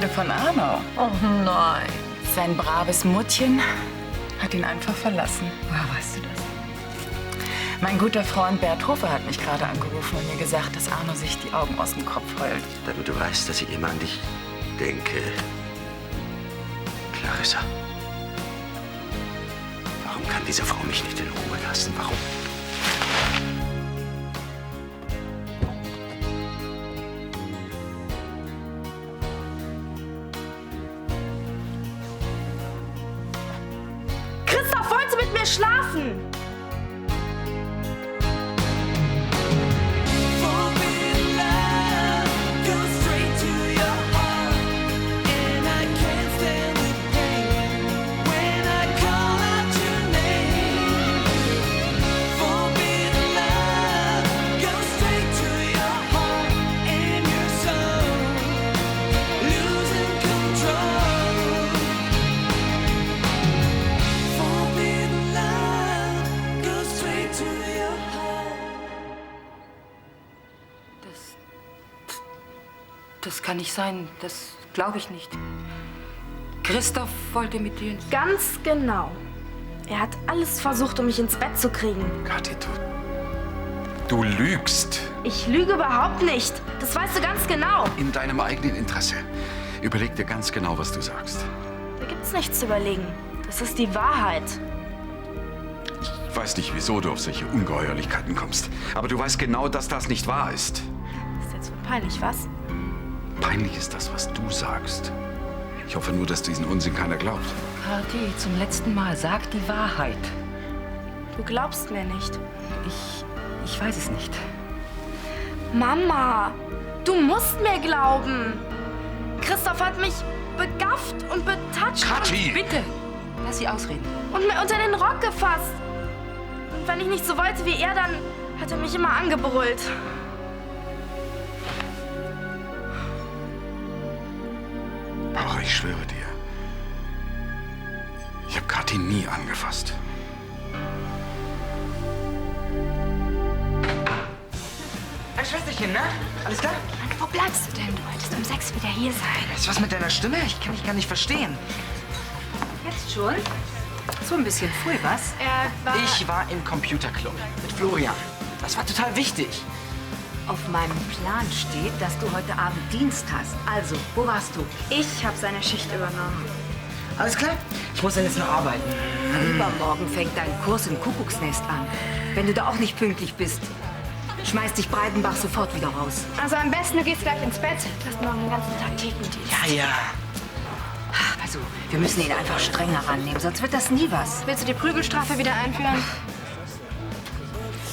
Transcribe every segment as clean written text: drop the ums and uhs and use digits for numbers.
Rede von Arno. Oh nein. Sein braves Muttchen hat ihn einfach verlassen. Woher weißt du das? Mein guter Freund Bert Hofer hat mich gerade angerufen und mir gesagt, dass Arno sich die Augen aus dem Kopf heult. Damit du weißt, dass ich immer an dich denke. Clarissa. Warum kann diese Frau mich nicht in Ruhe lassen? Warum? Christoph wollte mit mir schlafen. Das kann nicht sein. Das glaube ich nicht. Christoph wollte mit dir ins... Ganz genau. Er hat alles versucht, um mich ins Bett zu kriegen. Kathi, du lügst. Ich lüge überhaupt nicht. Das weißt du ganz genau. In deinem eigenen Interesse. Überleg dir ganz genau, was du sagst. Da gibt's nichts zu überlegen. Das ist die Wahrheit. Ich weiß nicht, wieso du auf solche Ungeheuerlichkeiten kommst. Aber du weißt genau, dass das nicht wahr ist. Ist jetzt wohl peinlich, was? Peinlich ist das, was du sagst. Ich hoffe nur, dass diesen Unsinn keiner glaubt. Kathi, zum letzten Mal, sag die Wahrheit. Du glaubst mir nicht. Ich weiß es nicht. Mama, du musst mir glauben. Christoph hat mich begafft und betatscht. Kathi! Bitte, lass sie ausreden. Und mir unter den Rock gefasst. Und wenn ich nicht so wollte wie er, dann hat er mich immer angebrüllt. Aber ich schwöre dir, ich habe Kathi nie angefasst. Ein Schwesterchen, ne? Alles klar? Mann, wo bleibst du denn? Du wolltest um 6 wieder hier sein. Ist was mit deiner Stimme? Ich kann dich gar nicht verstehen. Jetzt schon? So ein bisschen früh, was? Ich war im Computerclub mit Florian. Das war total wichtig. Auf meinem Plan steht, dass du heute Abend Dienst hast. Also, wo warst du? Ich habe seine Schicht übernommen. Alles klar? Ich muss dann jetzt noch arbeiten. Übermorgen fängt dein Kurs im Kuckucksnest an. Wenn du da auch nicht pünktlich bist, schmeißt dich Breidenbach sofort wieder raus. Also am besten, du gehst gleich ins Bett. Du hast morgen den ganzen Tag Thekendienst. Ja. Also, wir müssen ihn einfach strenger rannehmen, sonst wird das nie was. Willst du die Prügelstrafe wieder einführen?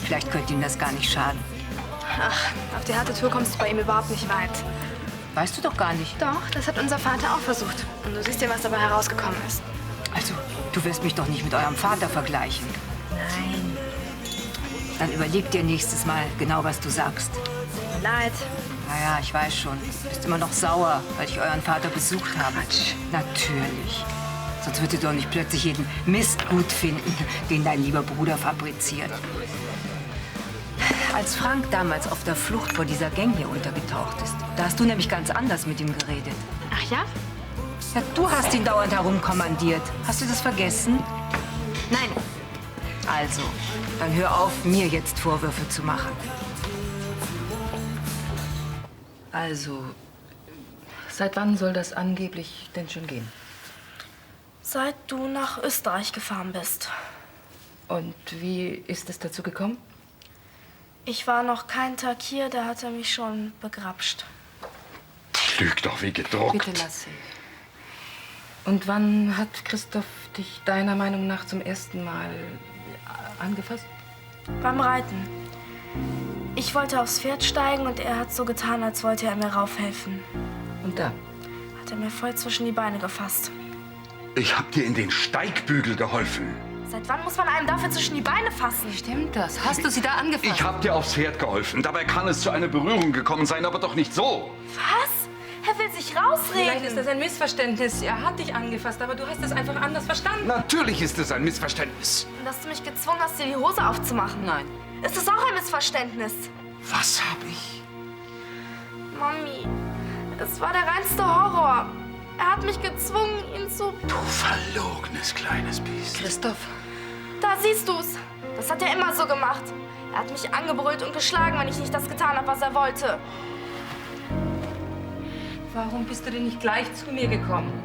Vielleicht könnte ihm das gar nicht schaden. Ach, auf die harte Tour kommst du bei ihm überhaupt nicht weit. Weißt du doch gar nicht. Doch, das hat unser Vater auch versucht. Und du siehst ja, was dabei herausgekommen ist. Also, du wirst mich doch nicht mit eurem Vater vergleichen. Nein. Dann überleg dir nächstes Mal genau, was du sagst. Tut mir leid. Naja, ich weiß schon. Du bist immer noch sauer, weil ich euren Vater besucht habe. Quatsch. Natürlich. Sonst würdet ihr doch nicht plötzlich jeden Mist gut finden, den dein lieber Bruder fabriziert. Als Frank damals auf der Flucht vor dieser Gang hier untergetaucht ist, da hast du nämlich ganz anders mit ihm geredet. Ach ja? Ja, du hast ihn dauernd herumkommandiert. Hast du das vergessen? Nein. Also, dann hör auf, mir jetzt Vorwürfe zu machen. Also, seit wann soll das angeblich denn schon gehen? Seit du nach Österreich gefahren bist. Und wie ist es dazu gekommen? Ich war noch keinen Tag hier, da hat er mich schon begrapscht. Lüg doch wie gedruckt. Bitte lass sie. Und wann hat Christoph dich deiner Meinung nach zum ersten Mal angefasst? Beim Reiten. Ich wollte aufs Pferd steigen und er hat so getan, als wollte er mir raufhelfen. Und da? Hat er mir voll zwischen die Beine gefasst. Ich hab dir in den Steigbügel geholfen. Seit wann muss man einem dafür zwischen die Beine fassen? Stimmt das? Hast du sie da angefasst? Ich hab dir aufs Pferd geholfen. Dabei kann es zu einer Berührung gekommen sein, aber doch nicht so. Was? Er will sich rausreden. Vielleicht ist das ein Missverständnis. Er hat dich angefasst, aber du hast es einfach anders verstanden. Natürlich ist es ein Missverständnis. Dass du mich gezwungen hast, dir die Hose aufzumachen. Nein. Ist das auch ein Missverständnis? Was hab ich? Mami, Es war der reinste Horror. Er hat mich gezwungen, ihn zu... Du verlogenes kleines Biest. Christoph. Da siehst du's. Das hat er immer so gemacht. Er hat mich angebrüllt und geschlagen, wenn ich nicht das getan habe, was er wollte. Warum bist du denn nicht gleich zu mir gekommen?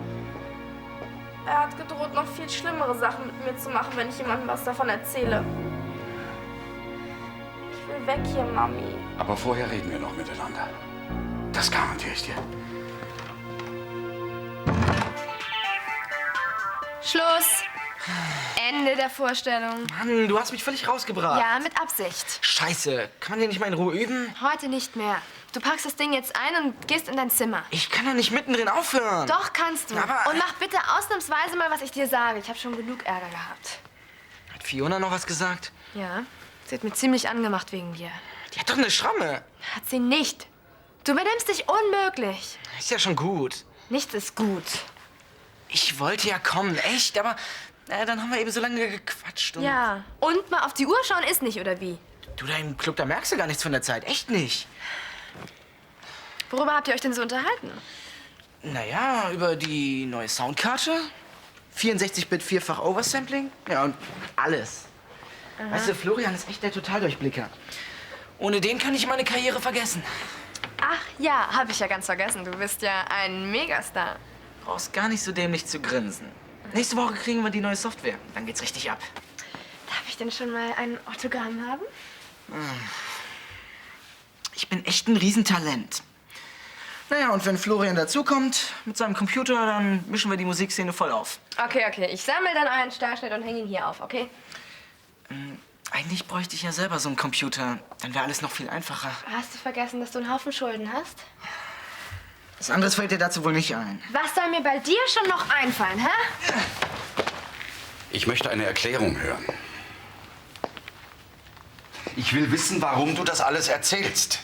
Er hat gedroht, noch viel schlimmere Sachen mit mir zu machen, wenn ich jemandem was davon erzähle. Ich will weg hier, Mami. Aber vorher reden wir noch miteinander. Das garantiere ich dir. Schluss. Ende der Vorstellung. Mann, du hast mich völlig rausgebracht. Ja, mit Absicht. Scheiße, kann man hier nicht mal in Ruhe üben? Heute nicht mehr. Du packst das Ding jetzt ein und gehst in dein Zimmer. Ich kann doch nicht mittendrin aufhören. Doch, kannst du. Aber- Und mach bitte ausnahmsweise mal, was ich dir sage. Ich habe schon genug Ärger gehabt. Hat Fiona noch was gesagt? Ja, sie hat mir ziemlich angemacht wegen dir. Die hat doch eine Schramme. Hat sie nicht. Du benimmst dich unmöglich. Ist ja schon gut. Nichts ist gut. Ich wollte ja kommen, echt, aber dann haben wir eben so lange gequatscht. Und Ja. Und mal auf die Uhr schauen ist nicht, oder wie? Du, da im Club, da merkst du gar nichts von der Zeit. Echt nicht. Worüber habt ihr euch denn so unterhalten? Naja, über die neue Soundkarte. 64-Bit vierfach Oversampling. Ja, und alles. Weißt du, Florian ist echt der Totaldurchblicker. Ohne den kann ich meine Karriere vergessen. Ach ja, habe ich ja ganz vergessen. Du bist ja ein Megastar. Brauchst gar nicht so dämlich zu grinsen. Nächste Woche kriegen wir die neue Software. Dann geht's richtig ab. Darf ich denn schon mal ein Autogramm haben? Ich bin echt ein Riesentalent. Naja, und wenn Florian dazukommt mit seinem Computer, dann mischen wir die Musikszene voll auf. Okay, okay. Ich sammle dann euren Starschnitt und hänge ihn hier auf, okay? Eigentlich bräuchte ich ja selber so einen Computer. Dann wäre alles noch viel einfacher. Hast du vergessen, dass du einen Haufen Schulden hast? Was anderes fällt dir dazu wohl nicht ein. Was soll mir bei dir schon noch einfallen, hä? Ich möchte eine Erklärung hören. Ich will wissen, warum du das alles erzählst.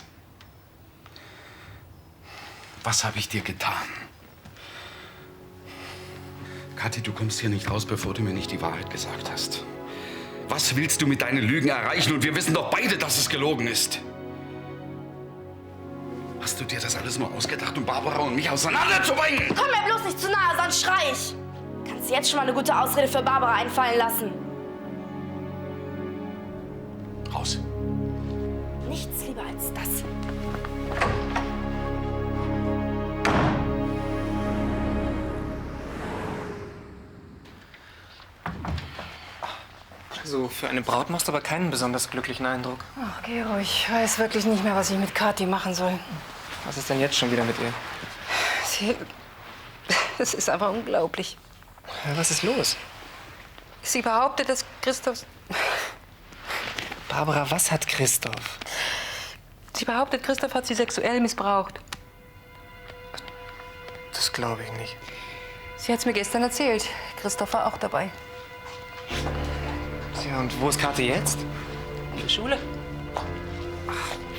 Was habe ich dir getan? Kathi, du kommst hier nicht raus, bevor du mir nicht die Wahrheit gesagt hast. Was willst du mit deinen Lügen erreichen? Und wir wissen doch beide, dass es gelogen ist. Hast du dir das alles nur ausgedacht, um Barbara und mich auseinanderzubringen? Komm mir bloß nicht zu nahe, sonst schrei ich. Kannst du jetzt schon mal eine gute Ausrede für Barbara einfallen lassen? Raus. Nichts lieber als das. So, für eine Braut machst du aber keinen besonders glücklichen Eindruck. Ach, Gero, ich weiß wirklich nicht mehr, was ich mit Kathi machen soll. Was ist denn jetzt schon wieder mit ihr? Es ist aber unglaublich. Ja, was ist los? Sie behauptet, dass Christoph... Barbara, was hat Christoph? Sie behauptet, Christoph hat sie sexuell missbraucht. Das glaube ich nicht. Sie hat's mir gestern erzählt. Christoph war auch dabei. Tja, und wo ist Kathi jetzt? In der Schule.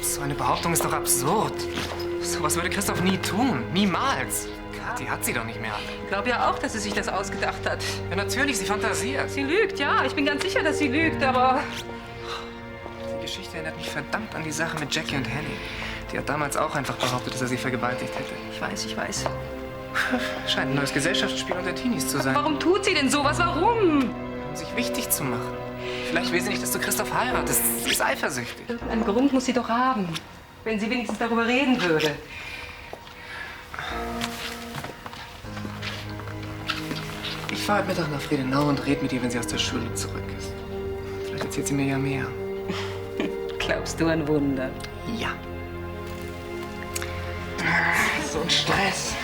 So eine Behauptung ist doch absurd. So was würde Christoph nie tun. Niemals. Kathi hat sie doch nicht mehr. Ich glaube ja auch, dass sie sich das ausgedacht hat. Ja, natürlich, sie fantasiert. Sie lügt, ja. Ich bin ganz sicher, dass sie lügt, aber... Die Geschichte erinnert mich verdammt an die Sache mit Jackie und Henny. Die hat damals auch einfach behauptet, dass er sie vergewaltigt hätte. Ich weiß. Scheint ein neues Gesellschaftsspiel unter Teenies zu sein. Warum tut sie denn sowas? Warum? Um sich wichtig zu machen. Vielleicht will sie nicht, dass du Christoph heiratest. Sie ist eifersüchtig. Irgendeinen Grund muss sie doch haben. Wenn sie wenigstens darüber reden würde. Ich fahre heute Mittag nach Friedenau und rede mit ihr, wenn sie aus der Schule zurück ist. Vielleicht erzählt sie mir ja mehr. Glaubst du an Wunder? Ja. So ein Stress.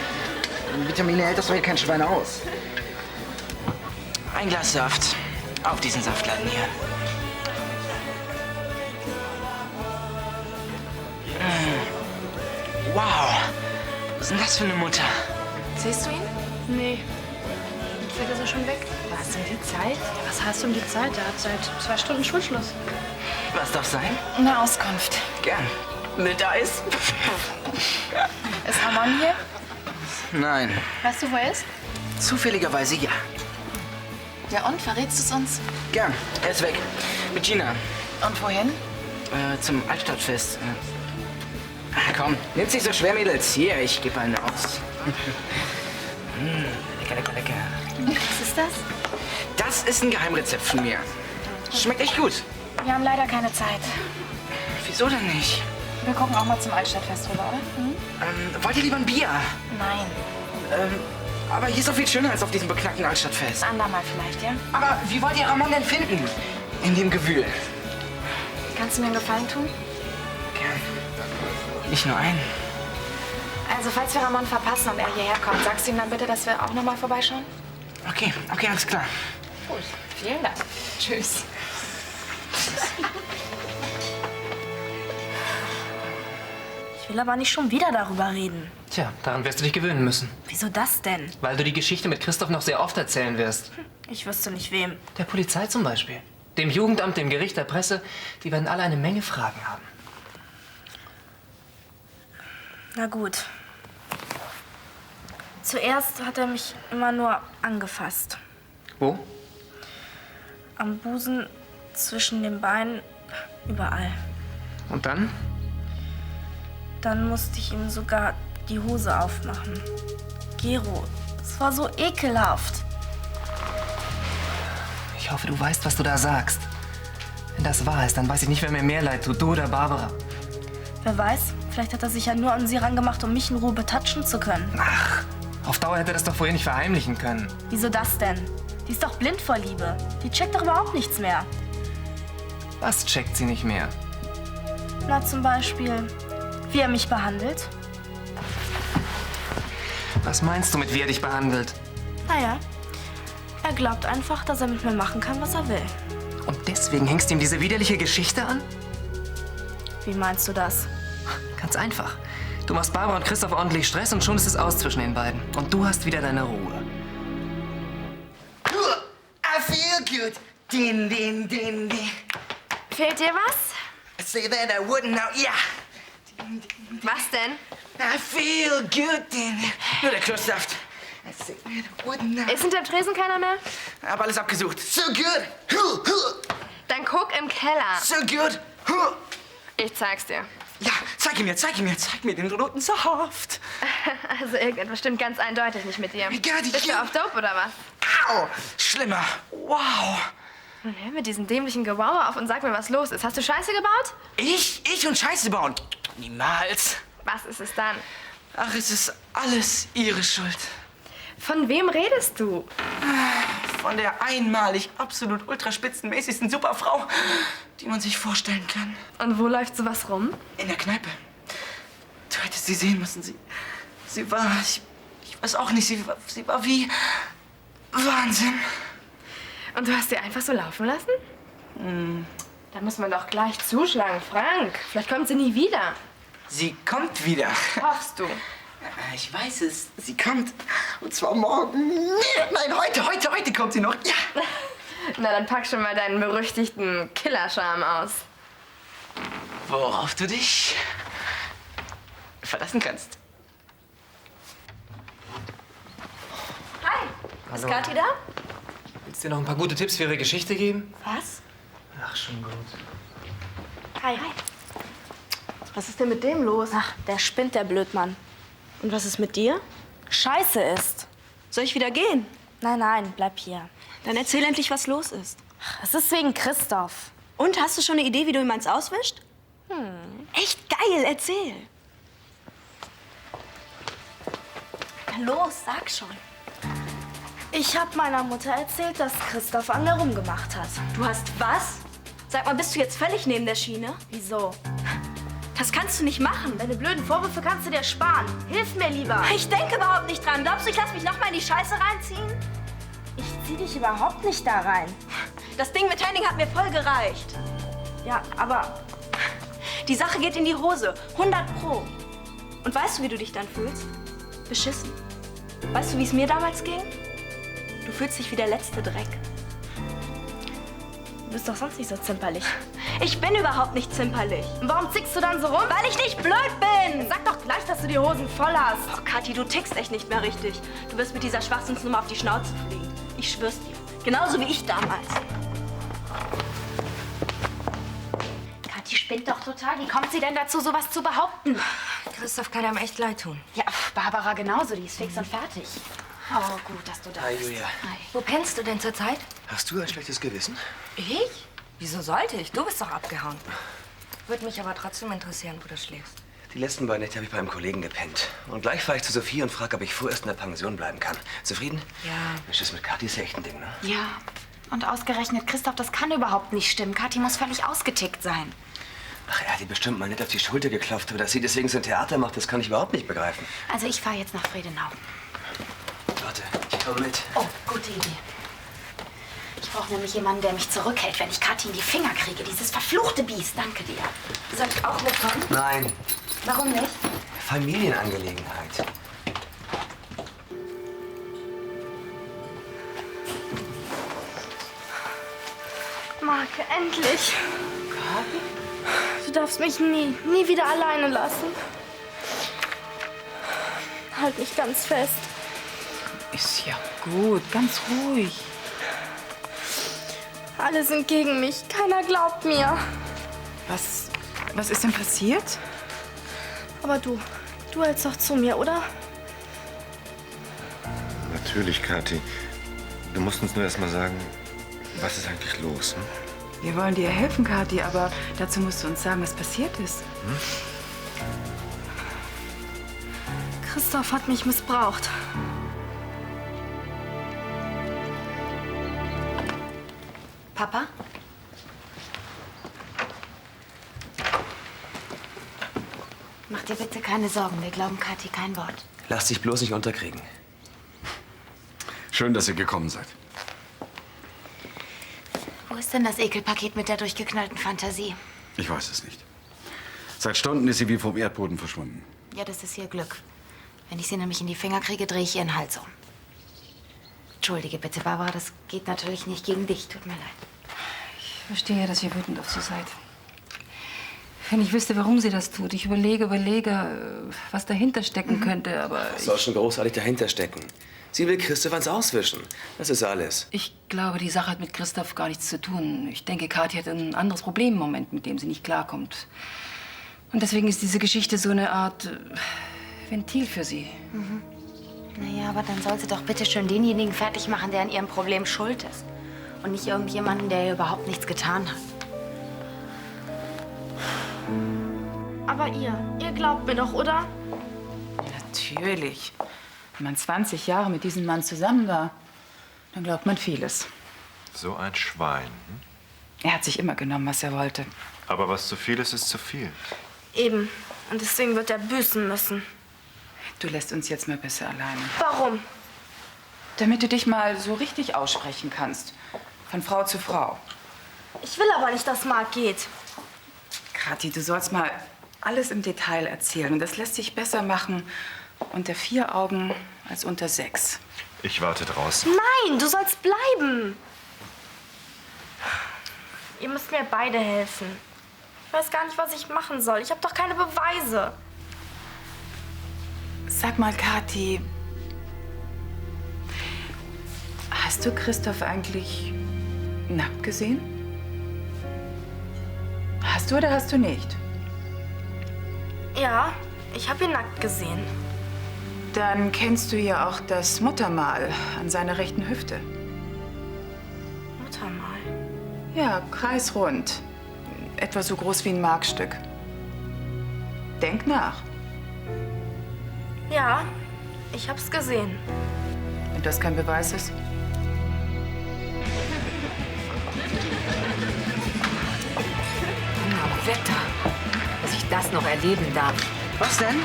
Vitamine hält das doch hier kein Schwein aus. Ein Glas Saft. Auf diesen Saftladen hier. Wow. Was ist denn das für eine Mutter? Siehst du ihn? Nee. Vielleicht ist er schon weg. Was, um die Zeit? Was heißt um die Zeit? Er hat seit 2 Stunden Schulschluss. Was darf sein? Eine Auskunft. Gern. Mit Eis? Ist Ramon hier? Nein. Weißt du, wo er ist? Zufälligerweise ja. Ja und? Verrätst du es uns? Gern. Er ist weg. Mit Gina. Und wohin? Zum Altstadtfest. komm. Nimm's nicht so schwer, Mädels. Hier, ich gebe einen aus. Lecker, lecker, lecker. Was ist das? Das ist ein Geheimrezept von mir. Schmeckt echt gut. Wir haben leider keine Zeit. Wieso denn nicht? Wir gucken auch mal zum Altstadtfest rüber, oder? Wollt ihr lieber ein Bier? Nein. Aber hier ist doch viel schöner als auf diesem beknackten Altstadtfest. Andermal vielleicht, ja? Aber wie wollt ihr Ramon denn finden? In dem Gewühl. Kannst du mir einen Gefallen tun? Gern. Nicht nur einen. Also, falls wir Ramon verpassen und er hierher kommt, sagst du ihm dann bitte, dass wir auch noch mal vorbeischauen? Okay, alles klar. Gut. Vielen Dank. Tschüss. Ich will aber nicht schon wieder darüber reden. Tja, daran wirst du dich gewöhnen müssen. Wieso das denn? Weil du die Geschichte mit Christoph noch sehr oft erzählen wirst. Ich wüsste nicht wem. Der Polizei zum Beispiel. Dem Jugendamt, dem Gericht, der Presse. Die werden alle eine Menge Fragen haben. Na gut. Zuerst hat er mich immer nur angefasst. Wo? Am Busen, zwischen den Beinen, überall. Und dann? Dann musste ich ihm sogar die Hose aufmachen. Gero, es war so ekelhaft. Ich hoffe, du weißt, was du da sagst. Wenn das wahr ist, dann weiß ich nicht, wer mir mehr leid tut, du oder Barbara. Wer weiß, vielleicht hat er sich ja nur an sie rangemacht, um mich in Ruhe betatschen zu können. Ach, auf Dauer hätte er das doch vorher nicht verheimlichen können. Wieso das denn? Die ist doch blind vor Liebe. Die checkt doch überhaupt nichts mehr. Was checkt sie nicht mehr? Na, zum Beispiel, wie er mich behandelt. Was meinst du mit, wie er dich behandelt? Naja, er glaubt einfach, dass er mit mir machen kann, was er will. Und deswegen hängst du ihm diese widerliche Geschichte an? Wie meinst du das? Ganz einfach. Du machst Barbara und Christoph ordentlich Stress und schon ist es aus zwischen den beiden. Und du hast wieder deine Ruhe. I feel good. Din, din, din, din. Fehlt dir was? Say that I wouldn't now. Ja. Was denn? I feel good. Din, din. Nur der Kloßsaft. I say that I wouldn't now. Ist hinterm Tresen keiner mehr? Hab alles abgesucht. So good. Dann guck im Keller. So good. Ich zeig's dir. Ja, zeig mir den roten Saft. Also irgendetwas stimmt ganz eindeutig nicht mit dir. Ja, die Bist du auf Dope oder was? Au, schlimmer. Wow. Nun hör mir diesen dämlichen Gewauer auf und sag mir, was los ist. Hast du Scheiße gebaut? Ich und Scheiße bauen. Niemals. Was ist es dann? Ach, es ist alles ihre Schuld. Von wem redest du? Von der einmalig absolut ultraspitzenmäßigsten Superfrau, die man sich vorstellen kann. Und wo läuft sowas rum? In der Kneipe. Du hättest sie sehen müssen. Sie war... Ich weiß auch nicht, sie war wie... Wahnsinn. Und du hast sie einfach so laufen lassen? Da muss man doch gleich zuschlagen, Frank. Vielleicht kommt sie nie wieder. Sie kommt wieder. Hoffst du? Ich weiß es. Sie kommt. Und zwar morgen. Nein, heute kommt sie noch. Ja. Na, dann pack schon mal deinen berüchtigten Killerscharm aus. Worauf du dich verlassen kannst. Hi, ist Kathi da? Willst du dir noch ein paar gute Tipps für ihre Geschichte geben? Was? Ach, schon gut. Hi. Was ist denn mit dem los? Ach, der spinnt, der Blödmann. Und was ist mit dir? Scheiße ist. Soll ich wieder gehen? Nein, bleib hier. Dann erzähl endlich, was los ist. Es ist wegen Christoph. Und, hast du schon eine Idee, wie du ihm eins auswischst? Echt geil, erzähl. Na los, sag schon. Ich habe meiner Mutter erzählt, dass Christoph an mir rumgemacht hat. Du hast was? Sag mal, bist du jetzt völlig neben der Schiene? Wieso? Das kannst du nicht machen. Deine blöden Vorwürfe kannst du dir sparen. Hilf mir lieber. Ich denke überhaupt nicht dran. Glaubst du, ich lass mich noch mal in die Scheiße reinziehen? Ich zieh dich überhaupt nicht da rein. Das Ding mit Henning hat mir voll gereicht. Ja, aber Die Sache geht in die Hose. 100 Pro. Und weißt du, wie du dich dann fühlst? Beschissen. Weißt du, wie es mir damals ging? Du fühlst dich wie der letzte Dreck. du bist doch sonst nicht so zimperlich. Ich bin überhaupt nicht zimperlich. Und warum zickst du dann so rum? Weil ich nicht blöd bin. Sag doch gleich, dass du die Hosen voll hast. Oh, Kathi, du tickst echt nicht mehr richtig. Du wirst mit dieser Schwachsinnsnummer auf die Schnauze fliegen. Ich schwör's dir. Genauso wie ich damals. Die spinnt doch total. Wie kommt sie denn dazu, sowas zu behaupten? Christoph kann einem echt leid tun. Ja, Barbara genauso, die ist fix und fertig. Oh, gut, dass du da Hi, bist. Julia. Hi. Wo pennst du denn zurzeit? Hast du ein schlechtes Gewissen? Ich? Wieso sollte ich? Du bist doch abgehauen. Würde mich aber trotzdem interessieren, wo du schläfst. Die letzten beiden Nächte habe ich bei einem Kollegen gepennt. Und gleich fahre ich zu Sophie und frage, ob ich vorerst in der Pension bleiben kann. Zufrieden? Ja. Mensch, das mit Kathi ist ja echt ein Ding, ne? Ja, und ausgerechnet Christoph, das kann überhaupt nicht stimmen. Kathi muss völlig ausgetickt sein. Ach, er hat ihr bestimmt mal nicht auf die Schulter geklopft. Aber dass sie deswegen so ein Theater macht, das kann ich überhaupt nicht begreifen. Also ich fahre jetzt nach Friedenau. Warte, ich komme mit. Oh, gute Idee. Ich brauche nämlich jemanden, der mich zurückhält, wenn ich Kathi in die Finger kriege. Dieses verfluchte Biest. Danke dir. Soll ich auch mitkommen? Nein, Warum nicht? Familienangelegenheit. Marc, endlich. Du darfst mich nie wieder alleine lassen. Halt mich ganz fest. Ist ja gut, ganz ruhig. Alle sind gegen mich. Keiner glaubt mir. Was ist denn passiert? Aber du hältst doch zu mir, oder? Natürlich, Kathi. Du musst uns nur erst mal sagen, was ist eigentlich los? Hm? Wir wollen dir helfen, Kathi, aber dazu musst du uns sagen, was passiert ist. Christoph hat mich missbraucht. Papa? Mach dir bitte keine Sorgen. Wir glauben Kathi kein Wort. Lass dich bloß nicht unterkriegen. Schön, dass ihr gekommen seid. Wo ist denn das Ekelpaket mit der durchgeknallten Fantasie? Ich weiß es nicht. Seit Stunden ist sie wie vom Erdboden verschwunden. Ja, das ist ihr Glück. Wenn ich sie nämlich in die Finger kriege, drehe ich ihren Hals um. Entschuldige bitte, Barbara, das geht natürlich nicht gegen dich. Tut mir leid. Ich verstehe, dass ihr wütend auf sie seid. Wenn ich wüsste, warum sie das tut. Ich überlege, was dahinter stecken könnte, aber Was soll schon großartig dahinter stecken? Sie will Christoph ans Auswischen. Das ist alles. ich glaube, die Sache hat mit Christoph gar nichts zu tun. Ich denke, Kathi hat ein anderes Problem im Moment, mit dem sie nicht klarkommt. Und deswegen ist diese Geschichte so eine Art Ventil für sie. Naja, aber dann soll sie doch bitte schön denjenigen fertig machen, der an ihrem Problem schuld ist. Und nicht irgendjemanden, der ihr überhaupt nichts getan hat. Aber ihr glaubt mir doch, oder? Natürlich. Wenn man 20 Jahre mit diesem Mann zusammen war, dann glaubt man vieles. So ein Schwein. Hm? Er hat sich immer genommen, was er wollte. Aber was zu viel ist, ist zu viel. Eben. Und deswegen wird er büßen müssen. Du lässt uns jetzt mal besser alleine. Warum? Damit du dich mal so richtig aussprechen kannst. Von Frau zu Frau. Ich will aber nicht, dass Marc geht. Kathi, du sollst mal alles im Detail erzählen. Und das lässt sich besser machen unter 4 Augen als unter 6. Ich warte draußen. Nein, du sollst bleiben. Ihr müsst mir beide helfen. Ich weiß gar nicht, was ich machen soll. Ich habe doch keine Beweise. Sag mal, Kathi, hast du Christoph eigentlich nackt gesehen? Hast du oder hast du nicht? Ja, ich habe ihn nackt gesehen. Dann kennst du ja auch das Muttermal an seiner rechten Hüfte. Muttermal. Ja, kreisrund. Etwa so groß wie ein Markstück. Denk nach. Ja, ich hab's gesehen. Wenn das kein Beweis ist. Wetter, dass ich das noch erleben darf. Was denn?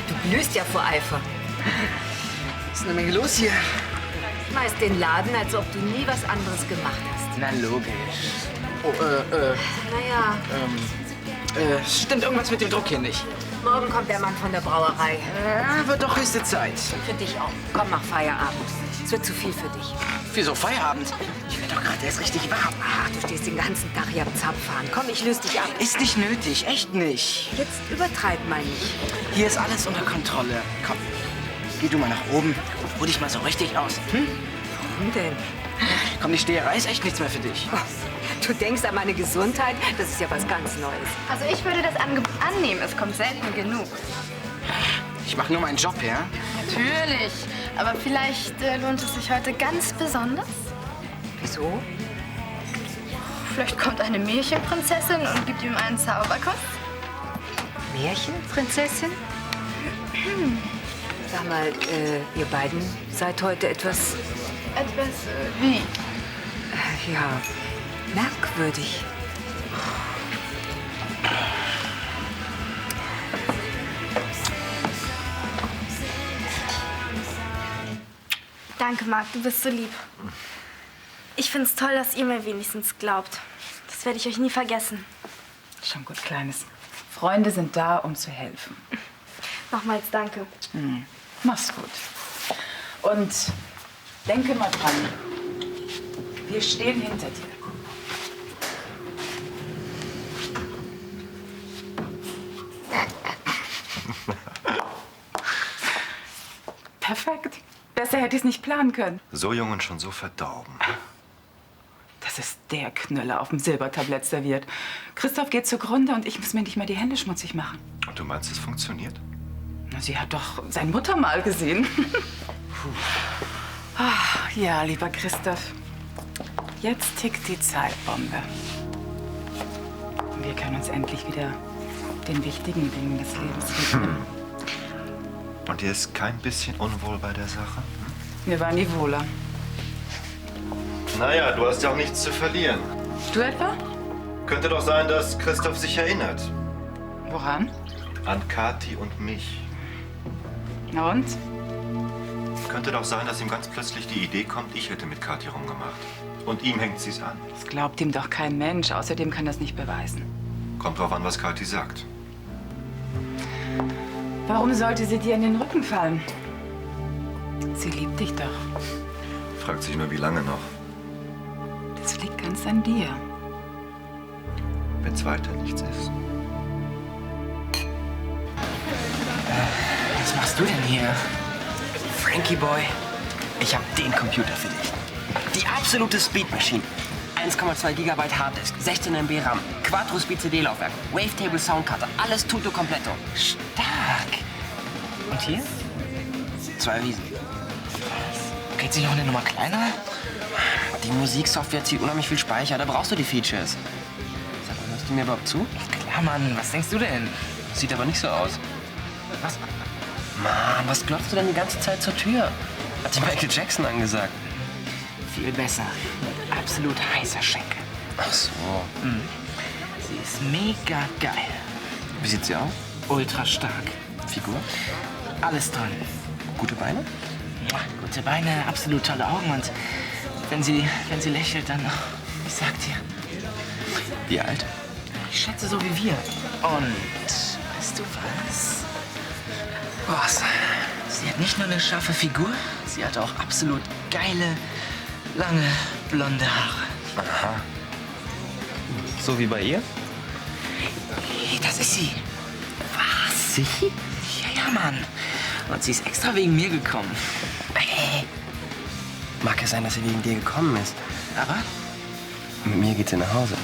Du glühst ja vor Eifer. Ist eine Menge los hier. Schmeißt den Laden, als ob du nie was anderes gemacht hast. Na, logisch. Oh, Naja, stimmt irgendwas mit dem Druck hier nicht. morgen kommt der Mann von der Brauerei. Ja, wird doch höchste Zeit. Für dich auch. Komm, mach Feierabend. Es wird zu viel für dich. Wieso Feierabend? Ich werde doch gerade erst richtig warm. Ach, du stehst den ganzen Tag hier am Zapfhahn. Komm, ich löse dich ab. Ist nicht nötig, echt nicht. Jetzt übertreib mal nicht. Hier ist alles unter Kontrolle. Komm, geh du mal nach oben. Ruh dich mal so richtig aus. Hm? Warum denn? Komm, die Steherei ist echt nichts mehr für dich. Du denkst an meine Gesundheit? Das ist ja was ganz Neues. Also ich würde das Angebot annehmen. Es kommt selten genug. Ich mache nur meinen Job, ja? Natürlich. Aber vielleicht lohnt es sich heute ganz besonders. Wieso? Vielleicht kommt eine Märchenprinzessin und gibt ihm einen Zauberkuss. Märchenprinzessin? Sag mal, ihr beiden seid heute etwas... Etwas wie? Ja, merkwürdig. Danke, Marc, du bist so lieb. Ich find's toll, dass ihr mir wenigstens glaubt. Das werde ich euch nie vergessen. Schon gut, Kleines. Freunde sind da, um zu helfen. Nochmals danke. Mach's gut. Und denke mal dran, wir stehen hinter dir. Perfekt. Besser hätte ich es nicht planen können. So jung und schon so verdorben. Das ist der Knüller auf dem Silbertablett serviert. Christoph geht zugrunde und ich muss mir nicht mal die Hände schmutzig machen. Und du meinst, es funktioniert? Na, sie hat doch seine Mutter mal gesehen. Ach, ja, lieber Christoph. Jetzt tickt die Zeitbombe. Wir können uns endlich wieder den wichtigen Dingen des Lebens widmen. Und dir ist kein bisschen unwohl bei der Sache? Mir war nie wohler. Naja, du hast ja auch nichts zu verlieren. Du etwa? Könnte doch sein, dass Christoph sich erinnert. Woran? An Kathi und mich. Na und? Könnte doch sein, dass ihm ganz plötzlich die Idee kommt, ich hätte mit Kathi rumgemacht. Und ihm hängt sie's an. Das glaubt ihm doch kein Mensch. Außerdem kann das nicht beweisen. Kommt drauf an, was Kathi sagt. Warum sollte sie dir in den Rücken fallen? Sie liebt dich doch. Fragt sich nur, wie lange noch. Das liegt ganz an dir. Wenn's weiter nichts ist. Was machst du denn hier? Frankie Boy, ich habe den Computer für dich. Die absolute Speed Machine. 1,2 GB Harddisk, 16 MB RAM, Quattro Speed CD-Laufwerk, Wavetable Soundkarte, alles tutto completo. Stark. Und hier? 2 Riesen. Geht sich noch eine Nummer kleiner? Die Musiksoftware zieht unheimlich viel Speicher, da brauchst du die Features. Sag mal, hörst du mir überhaupt zu? Klar, Mann, was denkst du denn? Sieht aber nicht so aus. Was? Mann, was glotzt du denn die ganze Zeit zur Tür? Hat sich Michael Jackson angesagt. Viel besser. Absolut heißer Schenkel. Ach so. Sie ist mega geil. Wie sieht sie aus? Ultra stark. Figur? Alles toll. Gute Beine? Gute Beine, absolut tolle Augen und wenn sie lächelt, dann, ich sag dir. Wie alt? Ich schätze so wie wir. Und weißt du was? Was? Sie hat nicht nur eine scharfe Figur, sie hat auch absolut geile, lange, blonde Haare. Aha. So wie bei ihr? Hey, das ist sie. Was? Sie? Ja, Mann. Und sie ist extra wegen mir gekommen. Hey. Mag ja sein, dass sie wegen dir gekommen ist. Aber mit mir geht sie nach Hause.